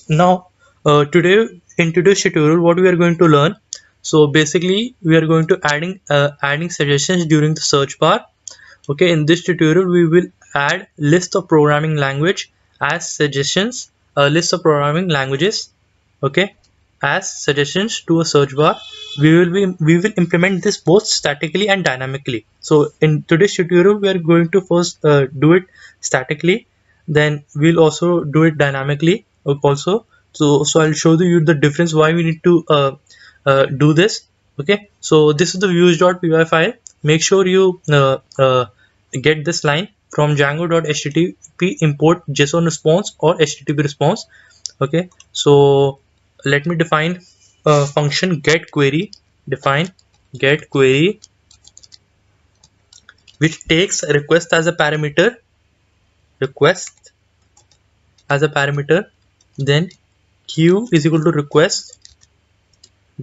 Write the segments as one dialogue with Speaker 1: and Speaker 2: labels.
Speaker 1: Now, today in today's tutorial, what we are going to learn. So basically, we are going to adding suggestions during the search bar. Okay, in this tutorial, we will add list of programming language as suggestions, a list of programming languages. Okay, as suggestions to a search bar. We will implement this both statically and dynamically. So in today's tutorial, we are going to first do it statically, then we'll also do it dynamically also. So I'll show you the difference why we need to do this. Okay, so this is the views.py file. Make sure you get this line from django.http import json response or http response. Okay, so let me define a function get query. Define get query, which takes request as a parameter. Request as a parameter, then q is equal to request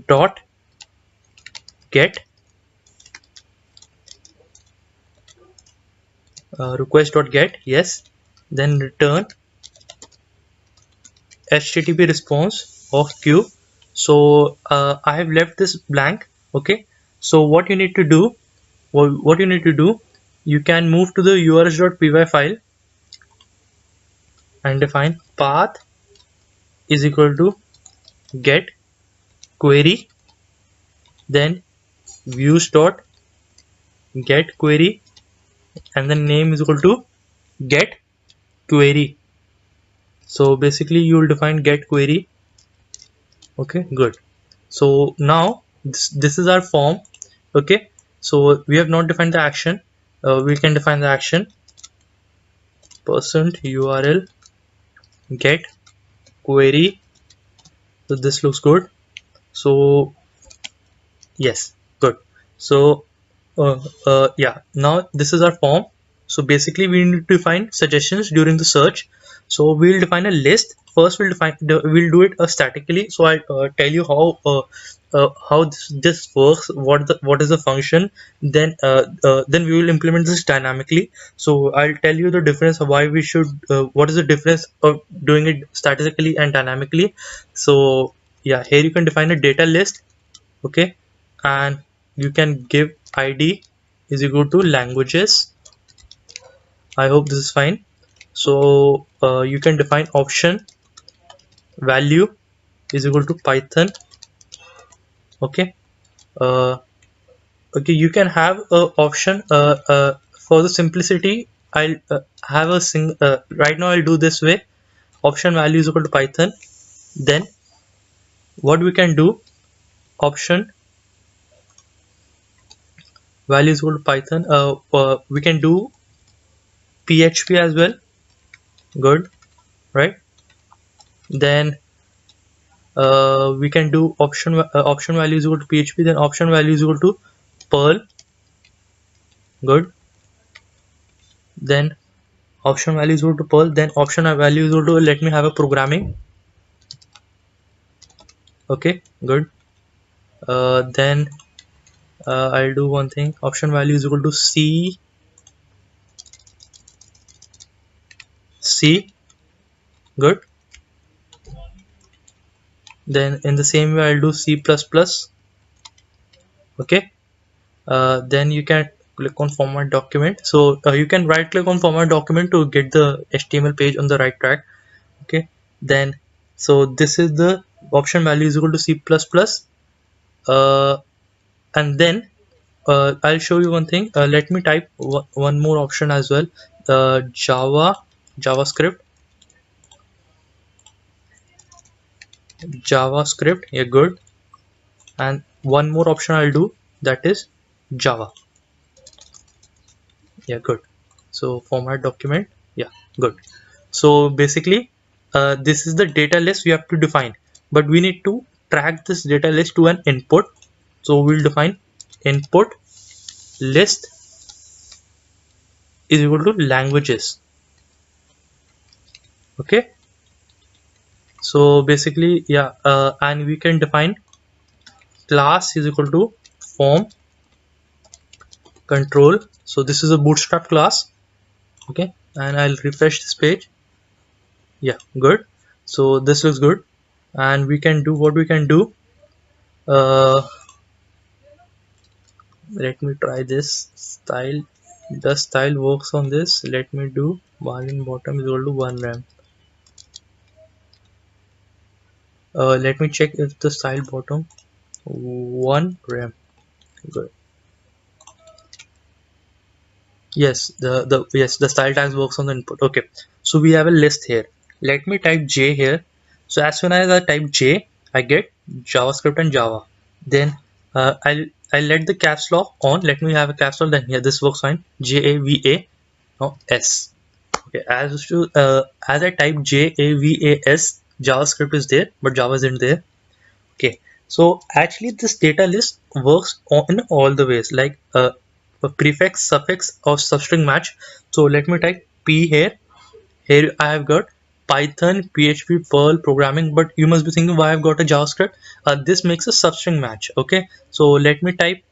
Speaker 1: dot get request dot get, yes, then return http response of q. So I have left this blank. Okay, so what you need to do, you can move to the urs.py file and define path is equal to get query, then views dot get query, and the name is equal to get query. So basically you will define get query. Okay, good. So now this is our form. Okay, so we have not defined the action. We can define the action. %url get query. So this looks good. So yes, good. So yeah, now this is our form. So basically we need to define suggestions during the search. So we'll define a list. First we'll do it statically. So I'll tell you how this works, what is the function. Then we will implement this dynamically. So I'll tell you the difference of why we should what is the difference of doing it statically and dynamically. So yeah, here you can define a data list. Okay, and you can give id is equal to languages. I hope this is fine. So you can define option value is equal to python. Okay, uh, okay, you can have a option for the simplicity. I'll have a right now I'll do this way. Option value is equal to python. Then what we can do, option value is equal to python. We can do PHP as well. Good, right? Then we can do option value is equal to PHP. Then option value is equal to Perl. Good. Then option value is equal to Perl. Then option value is equal to, let me have a programming. Okay, good. Then I'll do one thing. Option value is equal to C. Good. Then in the same way I'll do C++. Okay. Then you can click on format document. So you can right click on format document to get the HTML page on the right track. Okay, then so this is the option value is equal to C++. And then I'll show you one thing. Let me type one more option as well. JavaScript. Yeah, good. And one more option I'll do, that is Java. Yeah, good. So format document. Yeah, good. So basically this is the data list we have to define, but we need to track this data list to an input. So we'll define input list is equal to languages. Okay, so basically yeah, and we can define class is equal to form control. So this is a bootstrap class. Okay, and I'll refresh this page. Yeah, good. So this looks good, and we can do what we can do. Let me try this style. The style works on this. Let me do margin bottom is equal to 1 rem. Let me check if the style bottom 1 rem. Good. Yes, the style tags works on the input. Okay, so we have a list here. Let me type J here. So as soon as I type J, I get JavaScript and Java. Then I'll let the caps lock on. Let me have a caps lock. Then here this works fine. JAVA now S. Okay, as I type JAVAS, JavaScript is there, but Java isn't there. Okay, so actually this data list works in all the ways, like a prefix, suffix, or substring match. So let me type P here. Here I have got Python, PHP, Perl programming, but you must be thinking why I've got a JavaScript. This makes a substring match. Okay, so let me type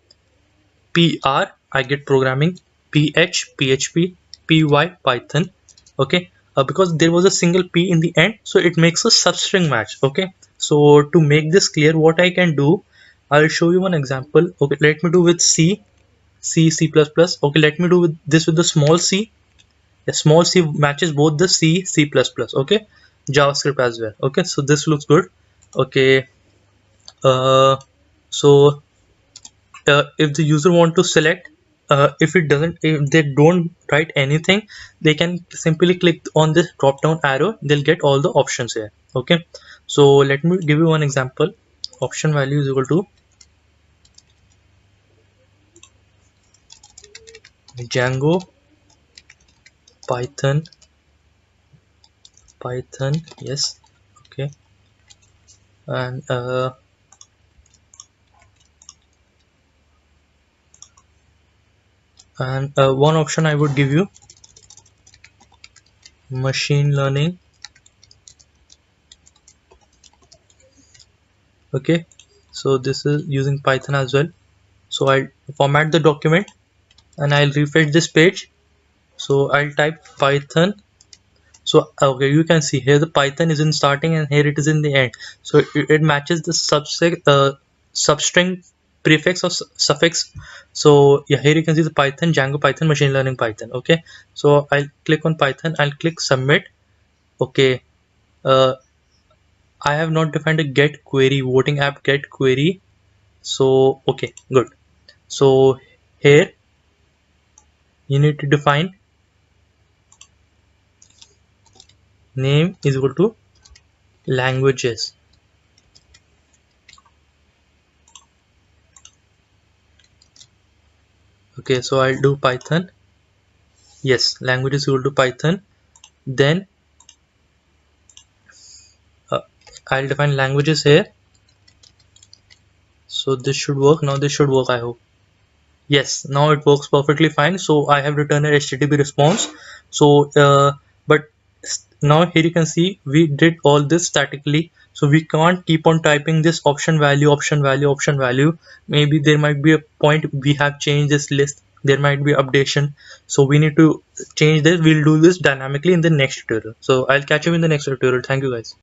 Speaker 1: PR, I get programming, PH, PHP, PY, Python. Okay, because there was a single P in the end, so it makes a substring match. Okay, so to make this clear, what I can do, I'll show you one example. Okay, let me do with C, C++. Okay, let me do with this with the small c. The small c matches both the C, C++. Okay, JavaScript as well. Okay, so this looks good. Okay, so if the user want to select, if they don't write anything, they can simply click on this drop down arrow. They'll get all the options here. Okay, so let me give you one example. Option value is equal to Django Python, yes. Okay, and one option I would give you, machine learning. Okay, so this is using Python as well. So I'll format the document and I'll refresh this page. So I'll type Python. So okay, you can see here the Python is in starting and here it is in the end. So it matches the substring prefix or suffix. So yeah, here you can see the Python, Django Python, machine learning Python. Okay, so I'll click on Python. I'll click submit. Okay, I have not defined a get query, voting app get query. So okay, good. So here you need to define name is equal to languages. Okay, so I'll do Python. Yes, language is equal to Python. Then I'll define languages here. So this should work. Now this should work, I hope. Yes, now it works perfectly fine. So I have returned an HTTP response. So but now here you can see we did all this statically. So we can't keep on typing this option value, option value, option value. Maybe there might be a point we have changed this list. There might be updation. So we need to change this. We'll do this dynamically in the next tutorial. So I'll catch you in the next tutorial. Thank you guys.